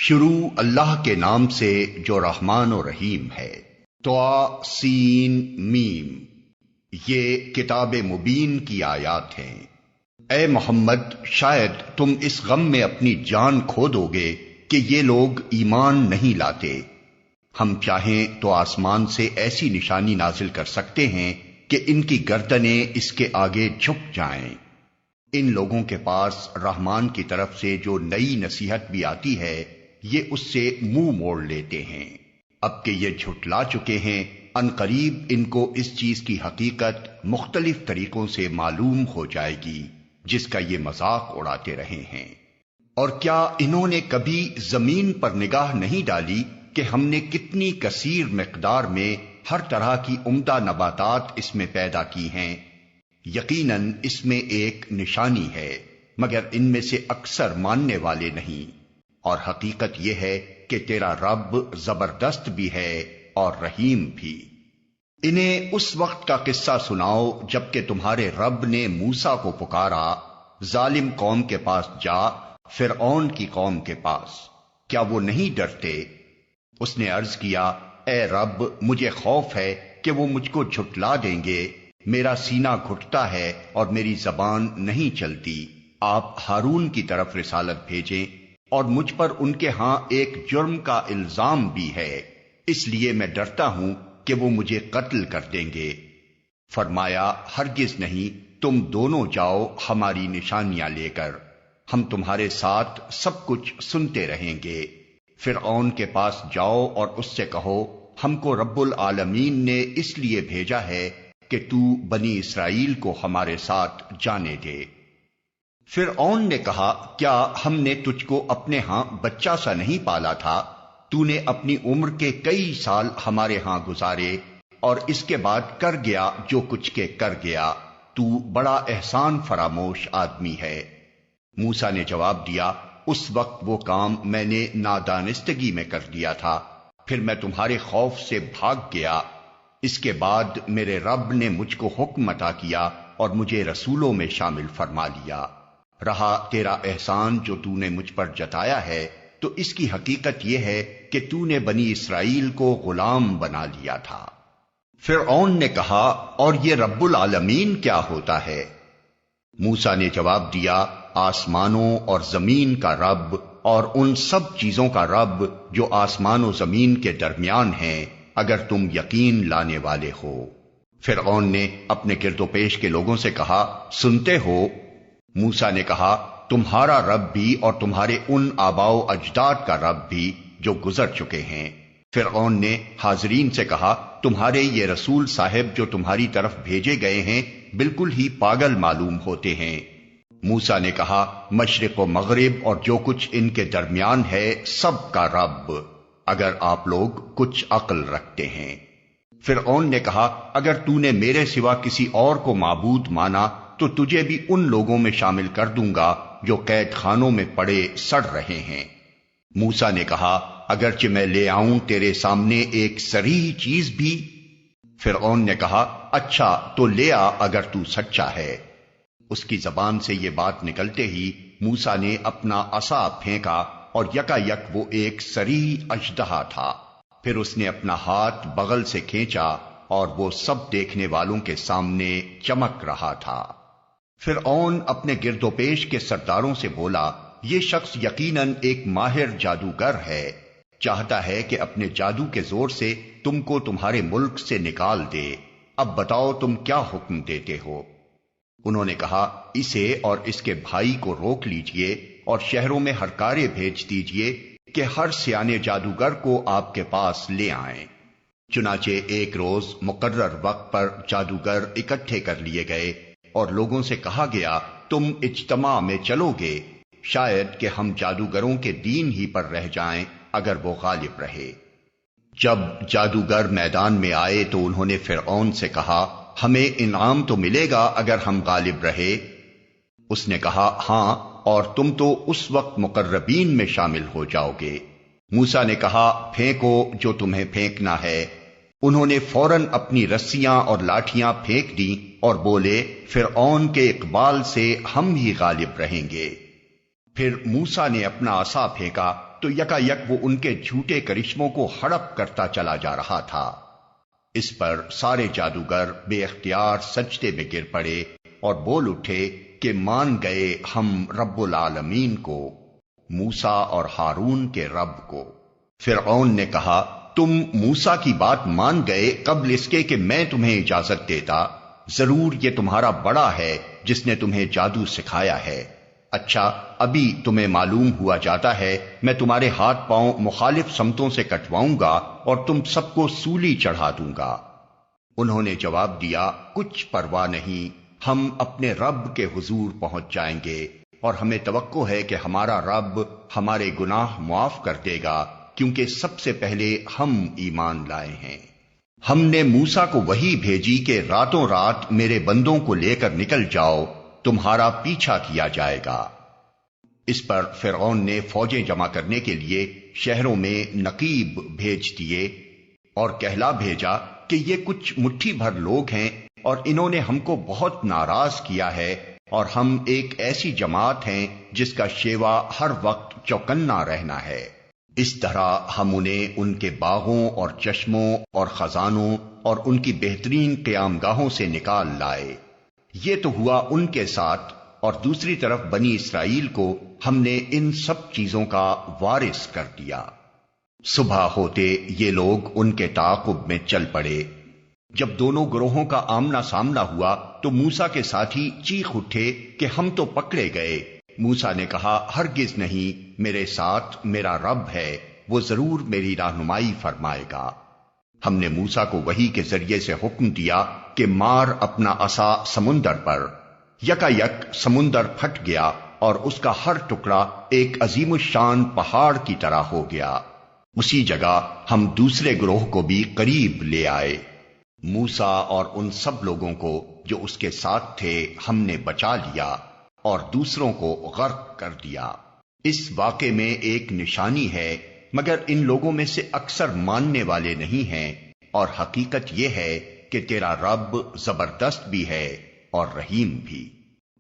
شروع اللہ کے نام سے جو رحمان و رحیم ہے۔ طٰ سین میم، یہ کتاب مبین کی آیات ہیں۔ اے محمد، شاید تم اس غم میں اپنی جان کھو دو گے کہ یہ لوگ ایمان نہیں لاتے۔ ہم چاہیں تو آسمان سے ایسی نشانی نازل کر سکتے ہیں کہ ان کی گردنیں اس کے آگے جھک جائیں۔ ان لوگوں کے پاس رحمان کی طرف سے جو نئی نصیحت بھی آتی ہے، یہ اس سے منہ موڑ لیتے ہیں۔ اب کہ یہ جھٹلا چکے ہیں، ان قریب ان کو اس چیز کی حقیقت مختلف طریقوں سے معلوم ہو جائے گی جس کا یہ مذاق اڑاتے رہے ہیں۔ اور کیا انہوں نے کبھی زمین پر نگاہ نہیں ڈالی کہ ہم نے کتنی کثیر مقدار میں ہر طرح کی عمدہ نباتات اس میں پیدا کی ہیں؟ یقیناً اس میں ایک نشانی ہے، مگر ان میں سے اکثر ماننے والے نہیں۔ اور حقیقت یہ ہے کہ تیرا رب زبردست بھی ہے اور رحیم بھی۔ انہیں اس وقت کا قصہ سناؤ جبکہ تمہارے رب نے موسیٰ کو پکارا، ظالم قوم کے پاس جا، فرعون کی قوم کے پاس، کیا وہ نہیں ڈرتے؟ اس نے عرض کیا، اے رب، مجھے خوف ہے کہ وہ مجھ کو جھٹلا دیں گے، میرا سینہ گھٹتا ہے اور میری زبان نہیں چلتی۔ آپ ہارون کی طرف رسالت بھیجیں، اور مجھ پر ان کے ہاں ایک جرم کا الزام بھی ہے، اس لیے میں ڈرتا ہوں کہ وہ مجھے قتل کر دیں گے۔ فرمایا، ہرگز نہیں، تم دونوں جاؤ ہماری نشانیاں لے کر، ہم تمہارے ساتھ سب کچھ سنتے رہیں گے۔ فرعون کے پاس جاؤ اور اس سے کہو، ہم کو رب العالمین نے اس لیے بھیجا ہے کہ تو بنی اسرائیل کو ہمارے ساتھ جانے دے۔ فرعون نے کہا، کیا ہم نے تجھ کو اپنے ہاں بچہ سا نہیں پالا تھا؟ تو نے اپنی عمر کے کئی سال ہمارے ہاں گزارے، اور اس کے بعد کر گیا جو کچھ کے کر گیا۔ تو بڑا احسان فراموش آدمی ہے۔ موسیٰ نے جواب دیا، اس وقت وہ کام میں نے نادانستگی میں کر دیا تھا، پھر میں تمہارے خوف سے بھاگ گیا۔ اس کے بعد میرے رب نے مجھ کو حکم عطا کیا اور مجھے رسولوں میں شامل فرما لیا۔ رہا تیرا احسان جو تو نے مجھ پر جتایا ہے، تو اس کی حقیقت یہ ہے کہ تو نے بنی اسرائیل کو غلام بنا لیا تھا۔ فرعون نے کہا، اور یہ رب العالمین کیا ہوتا ہے؟ موسیٰ نے جواب دیا، آسمانوں اور زمین کا رب اور ان سب چیزوں کا رب جو آسمان و زمین کے درمیان ہیں، اگر تم یقین لانے والے ہو۔ فرعون نے اپنے گرد و پیش کے لوگوں سے کہا، سنتے ہو؟ موسیٰ نے کہا، تمہارا رب بھی اور تمہارے ان آباء و اجداد کا رب بھی جو گزر چکے ہیں۔ فرعون نے حاضرین سے کہا، تمہارے یہ رسول صاحب جو تمہاری طرف بھیجے گئے ہیں بالکل ہی پاگل معلوم ہوتے ہیں۔ موسیٰ نے کہا، مشرق و مغرب اور جو کچھ ان کے درمیان ہے سب کا رب، اگر آپ لوگ کچھ عقل رکھتے ہیں۔ فرعون نے کہا، اگر تو نے میرے سوا کسی اور کو معبود مانا تو تجھے بھی ان لوگوں میں شامل کر دوں گا جو قید خانوں میں پڑے سڑ رہے ہیں۔ موسیٰ نے کہا، اگرچہ میں لے آؤں تیرے سامنے ایک صریح چیز بھی؟ فرعون نے کہا، اچھا تو لے آ اگر تو سچا ہے۔ اس کی زبان سے یہ بات نکلتے ہی موسیٰ نے اپنا عصا پھینکا اور یکا یک وہ ایک صریح اژدہا تھا۔ پھر اس نے اپنا ہاتھ بغل سے کھینچا اور وہ سب دیکھنے والوں کے سامنے چمک رہا تھا۔ فرعون اپنے گرد و پیش کے سرداروں سے بولا، یہ شخص یقیناً ایک ماہر جادوگر ہے، چاہتا ہے کہ اپنے جادو کے زور سے تم کو تمہارے ملک سے نکال دے۔ اب بتاؤ تم کیا حکم دیتے ہو؟ انہوں نے کہا، اسے اور اس کے بھائی کو روک لیجئے اور شہروں میں ہرکارے بھیج دیجئے کہ ہر سیانے جادوگر کو آپ کے پاس لے آئیں۔ چنانچہ ایک روز مقرر وقت پر جادوگر اکٹھے کر لیے گئے اور لوگوں سے کہا گیا، تم اجتماع میں چلو گے، شاید کہ ہم جادوگروں کے دین ہی پر رہ جائیں اگر وہ غالب رہے۔ جب جادوگر میدان میں آئے تو انہوں نے فرعون سے کہا، ہمیں انعام تو ملے گا اگر ہم غالب رہے؟ اس نے کہا، ہاں، اور تم تو اس وقت مقربین میں شامل ہو جاؤ گے۔ موسیٰ نے کہا، پھینکو جو تمہیں پھینکنا ہے۔ انہوں نے فوراً اپنی رسیاں اور لاٹھیاں پھینک دیں اور بولے، فرعون کے اقبال سے ہم ہی غالب رہیں گے۔ پھر موسیٰ نے اپنا عصا پھینکا تو یکایک وہ ان کے جھوٹے کرشموں کو ہڑپ کرتا چلا جا رہا تھا۔ اس پر سارے جادوگر بے اختیار سجدے میں گر پڑے اور بول اٹھے کہ مان گئے ہم رب العالمین کو، موسیٰ اور ہارون کے رب کو۔ فرعون نے کہا تم موسیٰ کی بات مان گئے قبل اس کے کہ میں تمہیں اجازت دیتا؟ ضرور یہ تمہارا بڑا ہے جس نے تمہیں جادو سکھایا ہے۔ اچھا ابھی تمہیں معلوم ہوا جاتا ہے میں تمہارے ہاتھ پاؤں مخالف سمتوں سے کٹواؤں گا اور تم سب کو سولی چڑھا دوں گا۔ انہوں نے جواب دیا کچھ پرواہ نہیں، ہم اپنے رب کے حضور پہنچ جائیں گے اور ہمیں توقع ہے کہ ہمارا رب ہمارے گناہ معاف کر دے گا، کیونکہ سب سے پہلے ہم ایمان لائے ہیں۔ ہم نے موسیٰ کو وحی بھیجی کہ راتوں رات میرے بندوں کو لے کر نکل جاؤ، تمہارا پیچھا کیا جائے گا۔ اس پر فرعون نے فوجیں جمع کرنے کے لیے شہروں میں نقیب بھیج دیے اور کہلا بھیجا کہ یہ کچھ مٹھی بھر لوگ ہیں اور انہوں نے ہم کو بہت ناراض کیا ہے، اور ہم ایک ایسی جماعت ہیں جس کا شیوا ہر وقت چوکنا رہنا ہے۔ اس طرح ہم انہیں ان کے باغوں اور چشموں اور خزانوں اور ان کی بہترین قیام گاہوں سے نکال لائے۔ یہ تو ہوا ان کے ساتھ، اور دوسری طرف بنی اسرائیل کو ہم نے ان سب چیزوں کا وارث کر دیا۔ صبح ہوتے یہ لوگ ان کے تعاقب میں چل پڑے۔ جب دونوں گروہوں کا آمنا سامنا ہوا تو موسیٰ کے ساتھی چیخ اٹھے کہ ہم تو پکڑے گئے۔ موسیٰ نے کہا ہرگز نہیں، میرے ساتھ میرا رب ہے، وہ ضرور میری رہنمائی فرمائے گا۔ ہم نے موسیٰ کو وحی کے ذریعے سے حکم دیا کہ مار اپنا عصا سمندر پر۔ یکایک سمندر پھٹ گیا اور اس کا ہر ٹکڑا ایک عظیم الشان پہاڑ کی طرح ہو گیا۔ اسی جگہ ہم دوسرے گروہ کو بھی قریب لے آئے۔ موسیٰ اور ان سب لوگوں کو جو اس کے ساتھ تھے ہم نے بچا لیا اور دوسروں کو غرق کر دیا۔ اس واقعے میں ایک نشانی ہے، مگر ان لوگوں میں سے اکثر ماننے والے نہیں ہیں، اور حقیقت یہ ہے کہ تیرا رب زبردست بھی ہے اور رحیم بھی۔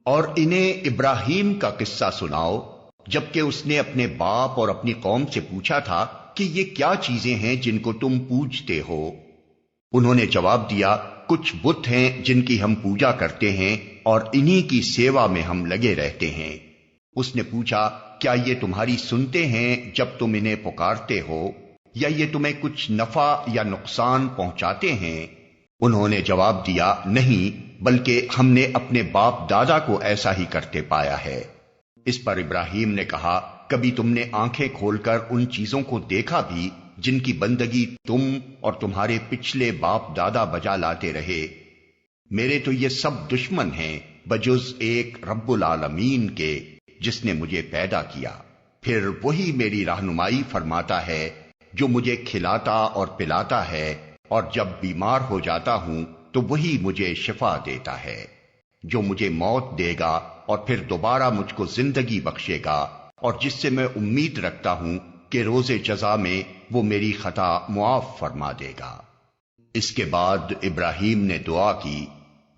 اور انہیں ابراہیم کا قصہ سناؤ، جبکہ اس نے اپنے باپ اور اپنی قوم سے پوچھا تھا کہ یہ کیا چیزیں ہیں جن کو تم پوجتے ہو؟ انہوں نے جواب دیا کچھ بت ہیں جن کی ہم پوجا کرتے ہیں اور انہی کی سیوا میں ہم لگے رہتے ہیں۔ اس نے پوچھا کیا یہ تمہاری سنتے ہیں جب تم انہیں پکارتے ہو، یا یہ تمہیں کچھ نفع یا نقصان پہنچاتے ہیں؟ انہوں نے جواب دیا نہیں، بلکہ ہم نے اپنے باپ دادا کو ایسا ہی کرتے پایا ہے۔ اس پر ابراہیم نے کہا کبھی تم نے آنکھیں کھول کر ان چیزوں کو دیکھا بھی جن کی بندگی تم اور تمہارے پچھلے باپ دادا بجا لاتے رہے؟ میرے تو یہ سب دشمن ہیں بجز ایک رب العالمین کے جس نے مجھے پیدا کیا۔ پھر وہی میری رہنمائی فرماتا ہے جو مجھے کھلاتا اور پلاتا ہے، اور جب بیمار ہو جاتا ہوں تو وہی مجھے شفا دیتا ہے، جو مجھے موت دے گا اور پھر دوبارہ مجھ کو زندگی بخشے گا، اور جس سے میں امید رکھتا ہوں کہ روز جزا میں وہ میری خطا معاف فرما دے گا۔ اس کے بعد ابراہیم نے دعا کی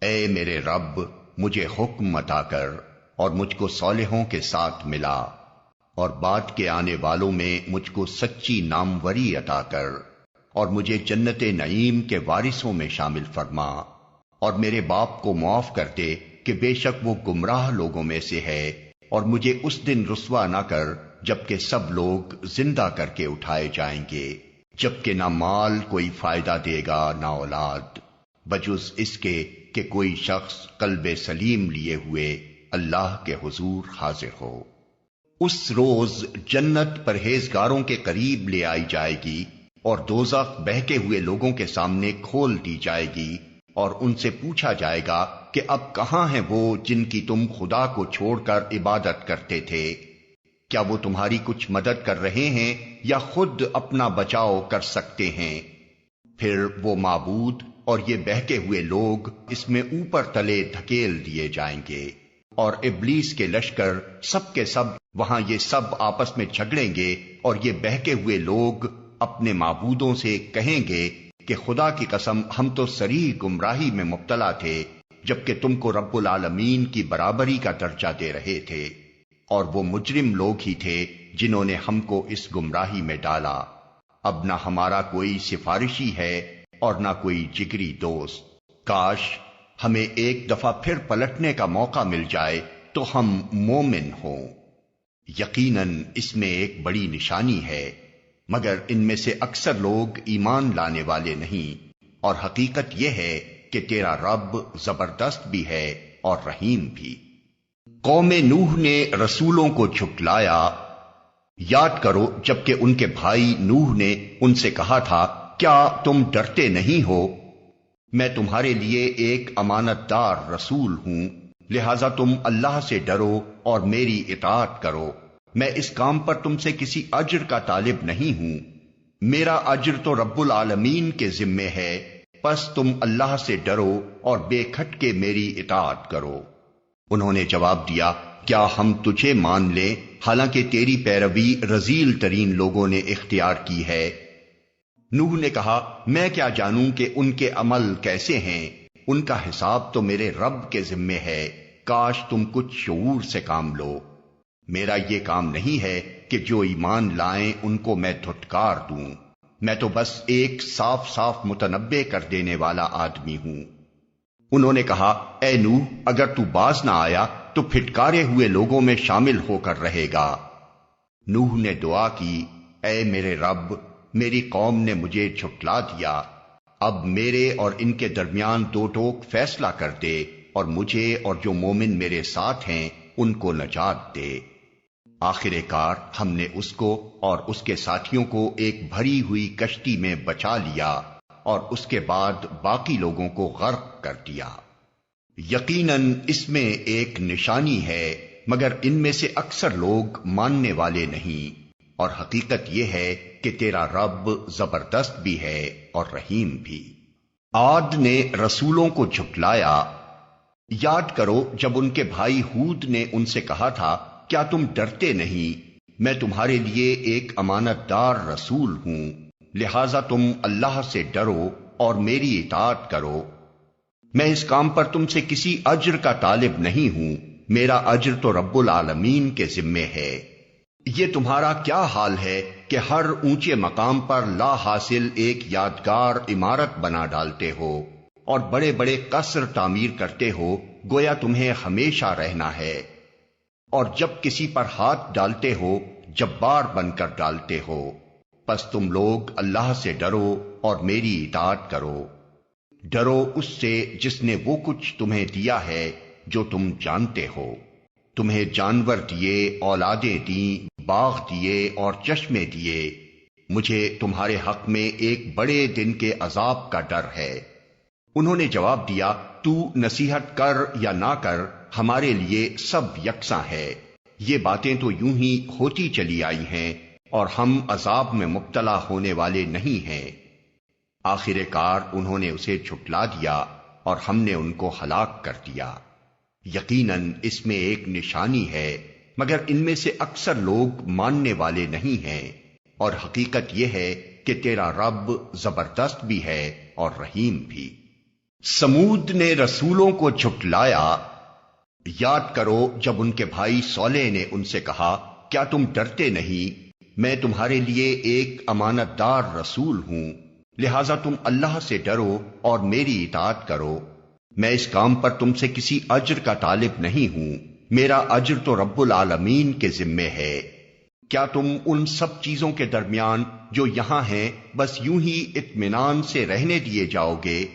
اے میرے رب مجھے حکم عطا کر اور مجھ کو صالحوں کے ساتھ ملا، اور بعد کے آنے والوں میں مجھ کو سچی ناموری عطا کر، اور مجھے جنت نعیم کے وارثوں میں شامل فرما، اور میرے باپ کو معاف کر دے کہ بے شک وہ گمراہ لوگوں میں سے ہے، اور مجھے اس دن رسوا نہ کر جبکہ سب لوگ زندہ کر کے اٹھائے جائیں گے، جبکہ نہ مال کوئی فائدہ دے گا نہ اولاد، بجز اس کے کہ کوئی شخص قلب سلیم لیے ہوئے اللہ کے حضور حاضر ہو۔ اس روز جنت پرہیزگاروں کے قریب لے آئی جائے گی اور دوزخ بہکے ہوئے لوگوں کے سامنے کھول دی جائے گی، اور ان سے پوچھا جائے گا کہ اب کہاں ہیں وہ جن کی تم خدا کو چھوڑ کر عبادت کرتے تھے؟ کیا وہ تمہاری کچھ مدد کر رہے ہیں یا خود اپنا بچاؤ کر سکتے ہیں؟ پھر وہ معبود اور یہ بہکے ہوئے لوگ اس میں اوپر تلے دھکیل دیے جائیں گے، اور ابلیس کے لشکر سب کے سب وہاں یہ سب آپس میں جھگڑیں گے، اور یہ بہکے ہوئے لوگ اپنے معبودوں سے کہیں گے کہ خدا کی قسم ہم تو صریح گمراہی میں مبتلا تھے جبکہ تم کو رب العالمین کی برابری کا درجہ دے رہے تھے، اور وہ مجرم لوگ ہی تھے جنہوں نے ہم کو اس گمراہی میں ڈالا، اب نہ ہمارا کوئی سفارشی ہے اور نہ کوئی جگری دوست۔ کاش ہمیں ایک دفعہ پھر پلٹنے کا موقع مل جائے تو ہم مومن ہوں۔ یقیناً اس میں ایک بڑی نشانی ہے، مگر ان میں سے اکثر لوگ ایمان لانے والے نہیں، اور حقیقت یہ ہے کہ تیرا رب زبردست بھی ہے اور رحیم بھی۔ قوم نوح نے رسولوں کو جھٹلایا۔ یاد کرو جبکہ ان کے بھائی نوح نے ان سے کہا تھا، کیا تم ڈرتے نہیں ہو؟ میں تمہارے لیے ایک امانت دار رسول ہوں، لہذا تم اللہ سے ڈرو اور میری اطاعت کرو۔ میں اس کام پر تم سے کسی اجر کا طالب نہیں ہوں، میرا اجر تو رب العالمین کے ذمے ہے، پس تم اللہ سے ڈرو اور بے کھٹکے میری اطاعت کرو۔ انہوں نے جواب دیا، کیا ہم تجھے مان لیں حالانکہ تیری پیروی رذیل ترین لوگوں نے اختیار کی ہے؟ نوح نے کہا، میں کیا جانوں کہ ان کے عمل کیسے ہیں، ان کا حساب تو میرے رب کے ذمے ہے، کاش تم کچھ شعور سے کام لو۔ میرا یہ کام نہیں ہے کہ جو ایمان لائیں ان کو میں دھٹکار دوں، میں تو بس ایک صاف صاف متنبع کر دینے والا آدمی ہوں۔ انہوں نے کہا، اے نوح، اگر تو باز نہ آیا تو پھٹکارے ہوئے لوگوں میں شامل ہو کر رہے گا۔ نوح نے دعا کی، اے میرے رب، میری قوم نے مجھے جھٹلا دیا، اب میرے اور ان کے درمیان دو ٹوک فیصلہ کر دے اور مجھے اور جو مومن میرے ساتھ ہیں ان کو نجات دے۔ آخر کار ہم نے اس کو اور اس کے ساتھیوں کو ایک بھری ہوئی کشتی میں بچا لیا اور اس کے بعد باقی لوگوں کو غرق کر دیا۔ یقیناً اس میں ایک نشانی ہے، مگر ان میں سے اکثر لوگ ماننے والے نہیں، اور حقیقت یہ ہے کہ تیرا رب زبردست بھی ہے اور رحیم بھی۔ عاد نے رسولوں کو جھٹلایا۔ یاد کرو جب ان کے بھائی ہود نے ان سے کہا تھا، کیا تم ڈرتے نہیں؟ میں تمہارے لیے ایک امانت دار رسول ہوں، لہذا تم اللہ سے ڈرو اور میری اطاعت کرو۔ میں اس کام پر تم سے کسی اجر کا طالب نہیں ہوں، میرا اجر تو رب العالمین کے ذمے ہے۔ یہ تمہارا کیا حال ہے کہ ہر اونچے مقام پر لا حاصل ایک یادگار عمارت بنا ڈالتے ہو اور بڑے بڑے قصر تعمیر کرتے ہو، گویا تمہیں ہمیشہ رہنا ہے، اور جب کسی پر ہاتھ ڈالتے ہو جبار بن کر ڈالتے ہو۔ پس تم لوگ اللہ سے ڈرو اور میری اطاعت کرو۔ ڈرو اس سے جس نے وہ کچھ تمہیں دیا ہے جو تم جانتے ہو، تمہیں جانور دیے، اولادیں دیں، باغ دیے اور چشمے دیے۔ مجھے تمہارے حق میں ایک بڑے دن کے عذاب کا ڈر ہے۔ انہوں نے جواب دیا، تو نصیحت کر یا نہ کر، ہمارے لیے سب یکساں ہے، یہ باتیں تو یوں ہی ہوتی چلی آئی ہیں اور ہم عذاب میں مبتلا ہونے والے نہیں ہیں۔ آخر کار انہوں نے اسے جھٹلا دیا اور ہم نے ان کو ہلاک کر دیا۔ یقیناً اس میں ایک نشانی ہے، مگر ان میں سے اکثر لوگ ماننے والے نہیں ہیں، اور حقیقت یہ ہے کہ تیرا رب زبردست بھی ہے اور رحیم بھی۔ سمود نے رسولوں کو جھٹلایا۔ یاد کرو جب ان کے بھائی صالح نے ان سے کہا، کیا تم ڈرتے نہیں؟ میں تمہارے لیے ایک امانت دار رسول ہوں، لہذا تم اللہ سے ڈرو اور میری اطاعت کرو۔ میں اس کام پر تم سے کسی اجر کا طالب نہیں ہوں، میرا اجر تو رب العالمین کے ذمے ہے۔ کیا تم ان سب چیزوں کے درمیان جو یہاں ہیں بس یوں ہی اطمینان سے رہنے دیے جاؤ گے؟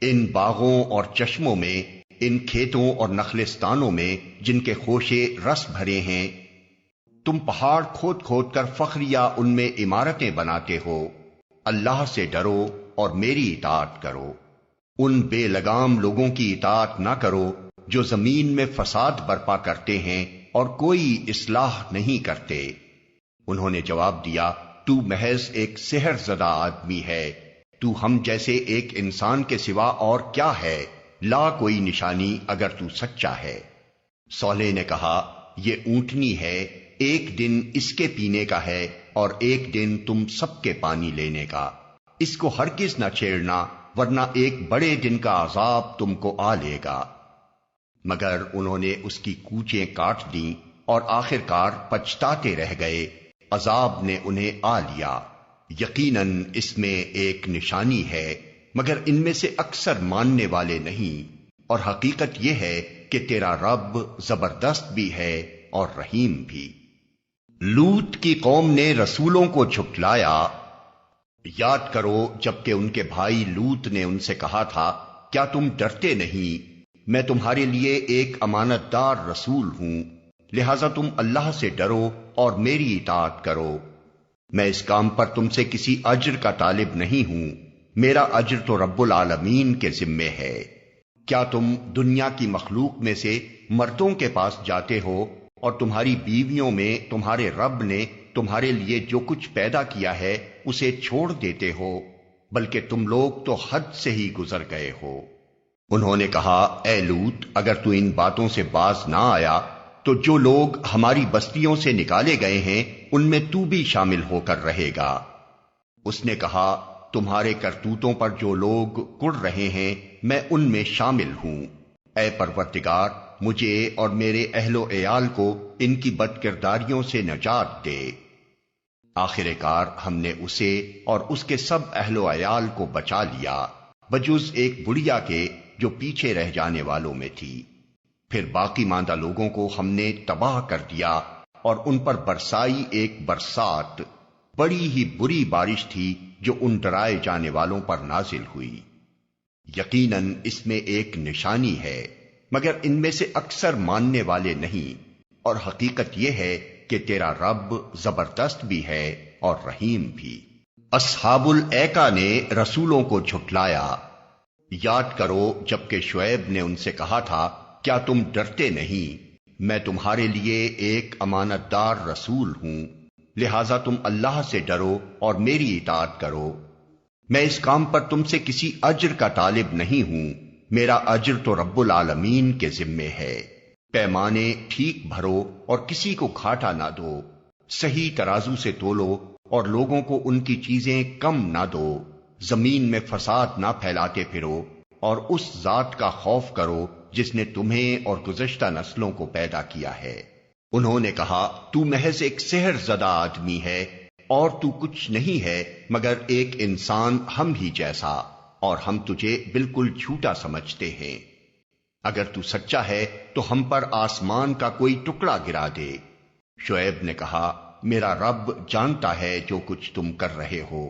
ان باغوں اور چشموں میں، ان کھیتوں اور نخلستانوں میں جن کے خوشے رس بھرے ہیں، تم پہاڑ کھود کھود کر فخریہ ان میں عمارتیں بناتے ہو۔ اللہ سے ڈرو اور میری اطاعت کرو۔ ان بے لگام لوگوں کی اطاعت نہ کرو جو زمین میں فساد برپا کرتے ہیں اور کوئی اصلاح نہیں کرتے۔ انہوں نے جواب دیا، تو محض ایک سحر زدہ آدمی ہے، تو ہم جیسے ایک انسان کے سوا اور کیا ہے، لا کوئی نشانی اگر تو سچا ہے۔ صالح نے کہا، یہ اونٹنی ہے، ایک دن اس کے پینے کا ہے اور ایک دن تم سب کے پانی لینے کا، اس کو ہرگز نہ چھیڑنا ورنہ ایک بڑے دن کا عذاب تم کو آ لے گا۔ مگر انہوں نے اس کی کوچیں کاٹ دیں اور آخر کار پچھتاتے رہ گئے عذاب نے انہیں آ لیا، یقیناً اس میں ایک نشانی ہے، مگر ان میں سے اکثر ماننے والے نہیں، اور حقیقت یہ ہے کہ تیرا رب زبردست بھی ہے اور رحیم بھی۔ لوط کی قوم نے رسولوں کو جھٹلایا۔ یاد کرو جبکہ ان کے بھائی لوط نے ان سے کہا تھا، کیا تم ڈرتے نہیں؟ میں تمہارے لیے ایک امانت دار رسول ہوں، لہذا تم اللہ سے ڈرو اور میری اطاعت کرو۔ میں اس کام پر تم سے کسی اجر کا طالب نہیں ہوں، میرا اجر تو رب العالمین کے ذمے ہے۔ کیا تم دنیا کی مخلوق میں سے مردوں کے پاس جاتے ہو اور تمہاری بیویوں میں تمہارے رب نے تمہارے لیے جو کچھ پیدا کیا ہے اسے چھوڑ دیتے ہو؟ بلکہ تم لوگ تو حد سے ہی گزر گئے ہو۔ انہوں نے کہا، اے لوط، اگر تو ان باتوں سے باز نہ آیا تو جو لوگ ہماری بستیوں سے نکالے گئے ہیں ان میں تو بھی شامل ہو کر رہے گا۔ اس نے کہا، تمہارے کرتوتوں پر جو لوگ کڑ رہے ہیں میں ان میں شامل ہوں۔ اے پروردگار، مجھے اور میرے اہل و عیال کو ان کی بد کرداریوں سے نجات دے۔ آخر کار ہم نے اسے اور اس کے سب اہل و عیال کو بچا لیا، بجز ایک بڑھیا کے جو پیچھے رہ جانے والوں میں تھی۔ پھر باقی ماندہ لوگوں کو ہم نے تباہ کر دیا اور ان پر برسائی ایک برسات، بڑی ہی بری بارش تھی جو ان ڈرائے جانے والوں پر نازل ہوئی۔ یقیناً اس میں ایک نشانی ہے، مگر ان میں سے اکثر ماننے والے نہیں، اور حقیقت یہ ہے کہ تیرا رب زبردست بھی ہے اور رحیم بھی۔ اصحاب الایکہ نے رسولوں کو جھٹلایا۔ یاد کرو جبکہ شعیب نے ان سے کہا تھا، کیا تم ڈرتے نہیں؟ میں تمہارے لیے ایک امانت دار رسول ہوں، لہذا تم اللہ سے ڈرو اور میری اطاعت کرو۔ میں اس کام پر تم سے کسی اجر کا طالب نہیں ہوں، میرا اجر تو رب العالمین کے ذمے ہے۔ پیمانے ٹھیک بھرو اور کسی کو گھاٹا نہ دو، صحیح ترازو سے تولو اور لوگوں کو ان کی چیزیں کم نہ دو۔ زمین میں فساد نہ پھیلاتے پھرو اور اس ذات کا خوف کرو جس نے تمہیں اور گزشتہ نسلوں کو پیدا کیا ہے۔ انہوں نے کہا، تو محض ایک سحر زدہ آدمی ہے اور تو کچھ نہیں ہے مگر ایک انسان ہم ہی جیسا، اور ہم تجھے بالکل جھوٹا سمجھتے ہیں۔ اگر تو سچا ہے تو ہم پر آسمان کا کوئی ٹکڑا گرا دے۔ شعیب نے کہا، میرا رب جانتا ہے جو کچھ تم کر رہے ہو۔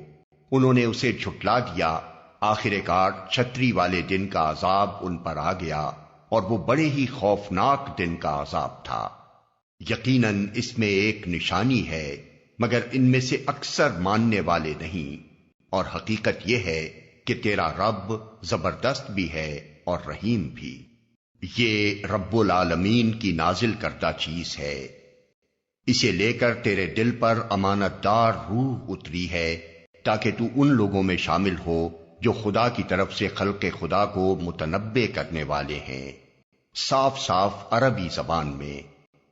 انہوں نے اسے جھٹلا دیا۔ آخر کار چھتری والے دن کا عذاب ان پر آ گیا، اور وہ بڑے ہی خوفناک دن کا عذاب تھا۔ یقیناً اس میں ایک نشانی ہے، مگر ان میں سے اکثر ماننے والے نہیں، اور حقیقت یہ ہے کہ تیرا رب زبردست بھی ہے اور رحیم بھی۔ یہ رب العالمین کی نازل کردہ چیز ہے، اسے لے کر تیرے دل پر امانت دار روح اتری ہے تاکہ تو ان لوگوں میں شامل ہو جو خدا کی طرف سے خلق خدا کو متنبع کرنے والے ہیں، صاف صاف عربی زبان میں،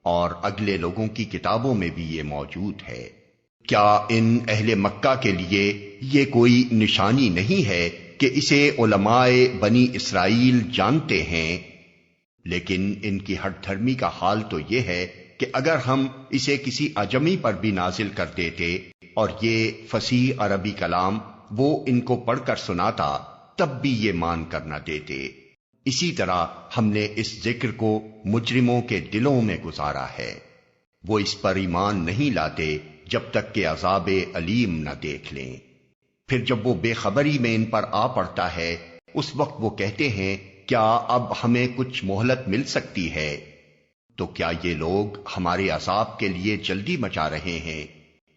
اور اگلے لوگوں کی کتابوں میں بھی یہ موجود ہے۔ کیا ان اہل مکہ کے لیے یہ کوئی نشانی نہیں ہے کہ اسے علماء بنی اسرائیل جانتے ہیں؟ لیکن ان کی ہٹ دھرمی کا حال تو یہ ہے کہ اگر ہم اسے کسی عجمی پر بھی نازل کر دیتے اور یہ فصیح عربی کلام وہ ان کو پڑھ کر سناتا تب بھی یہ مان کر نہ دیتے۔ اسی طرح ہم نے اس ذکر کو مجرموں کے دلوں میں گزارا ہے، وہ اس پر ایمان نہیں لاتے جب تک کہ عذاب علیم نہ دیکھ لیں۔ پھر جب وہ بے خبری میں ان پر آ پڑتا ہے اس وقت وہ کہتے ہیں، کیا اب ہمیں کچھ مہلت مل سکتی ہے؟ تو کیا یہ لوگ ہمارے عذاب کے لیے جلدی مچا رہے ہیں؟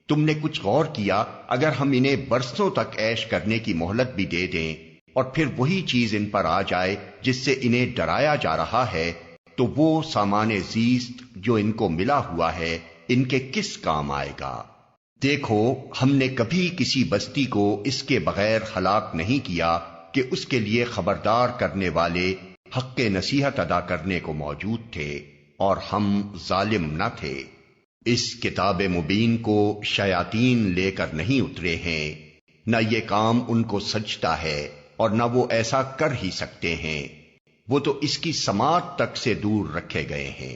تم نے کچھ غور کیا اگر ہم انہیں برسوں تک عیش کرنے کی مہلت بھی دے دیں اور پھر وہی چیز ان پر آ جائے جس سے انہیں ڈرایا جا رہا ہے، تو وہ سامان زیست جو ان کو ملا ہوا ہے ان کے کس کام آئے گا؟ دیکھو، ہم نے کبھی کسی بستی کو اس کے بغیر ہلاک نہیں کیا کہ اس کے لیے خبردار کرنے والے حق نصیحت ادا کرنے کو موجود تھے، اور ہم ظالم نہ تھے۔ اس کتاب مبین کو شیاطین لے کر نہیں اترے ہیں، نہ یہ کام ان کو سجتا ہے اور نہ وہ ایسا کر ہی سکتے ہیں، وہ تو اس کی سماعت تک سے دور رکھے گئے ہیں۔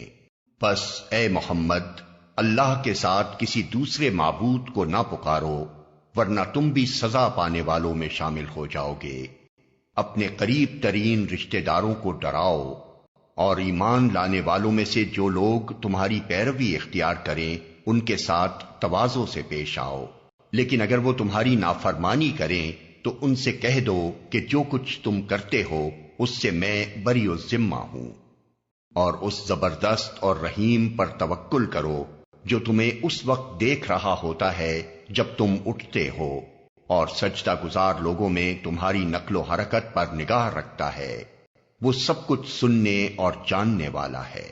بس اے محمد، اللہ کے ساتھ کسی دوسرے معبود کو نہ پکارو ورنہ تم بھی سزا پانے والوں میں شامل ہو جاؤ گے۔ اپنے قریب ترین رشتہ داروں کو ڈراؤ اور ایمان لانے والوں میں سے جو لوگ تمہاری پیروی اختیار کریں ان کے ساتھ تواضع سے پیش آؤ، لیکن اگر وہ تمہاری نافرمانی کریں تو ان سے کہہ دو کہ جو کچھ تم کرتے ہو اس سے میں بری الذمہ ہوں، اور اس زبردست اور رحیم پر توکل کرو جو تمہیں اس وقت دیکھ رہا ہوتا ہے جب تم اٹھتے ہو، اور سجدہ گزار لوگوں میں تمہاری نقل و حرکت پر نگاہ رکھتا ہے، وہ سب کچھ سننے اور جاننے والا ہے۔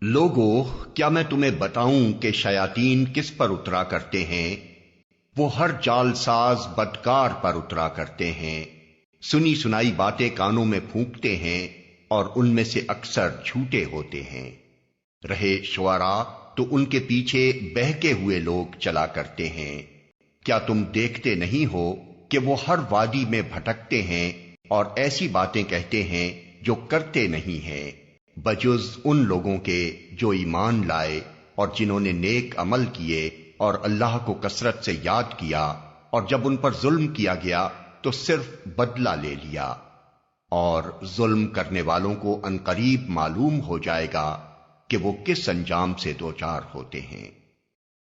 لوگو، کیا میں تمہیں بتاؤں کہ شیاطین کس پر اترا کرتے ہیں؟ وہ ہر جال ساز بدکار پر اترا کرتے ہیں، سنی سنائی باتیں کانوں میں پھونکتے ہیں اور ان میں سے اکثر جھوٹے ہوتے ہیں۔ رہے شعراء تو ان کے پیچھے بہکے ہوئے لوگ چلا کرتے ہیں۔ کیا تم دیکھتے نہیں ہو کہ وہ ہر وادی میں بھٹکتے ہیں اور ایسی باتیں کہتے ہیں جو کرتے نہیں ہیں، بجز ان لوگوں کے جو ایمان لائے اور جنہوں نے نیک عمل کیے اور اللہ کو کثرت سے یاد کیا، اور جب ان پر ظلم کیا گیا تو صرف بدلہ لے لیا، اور ظلم کرنے والوں کو عنقریب معلوم ہو جائے گا کہ وہ کس انجام سے دوچار ہوتے ہیں۔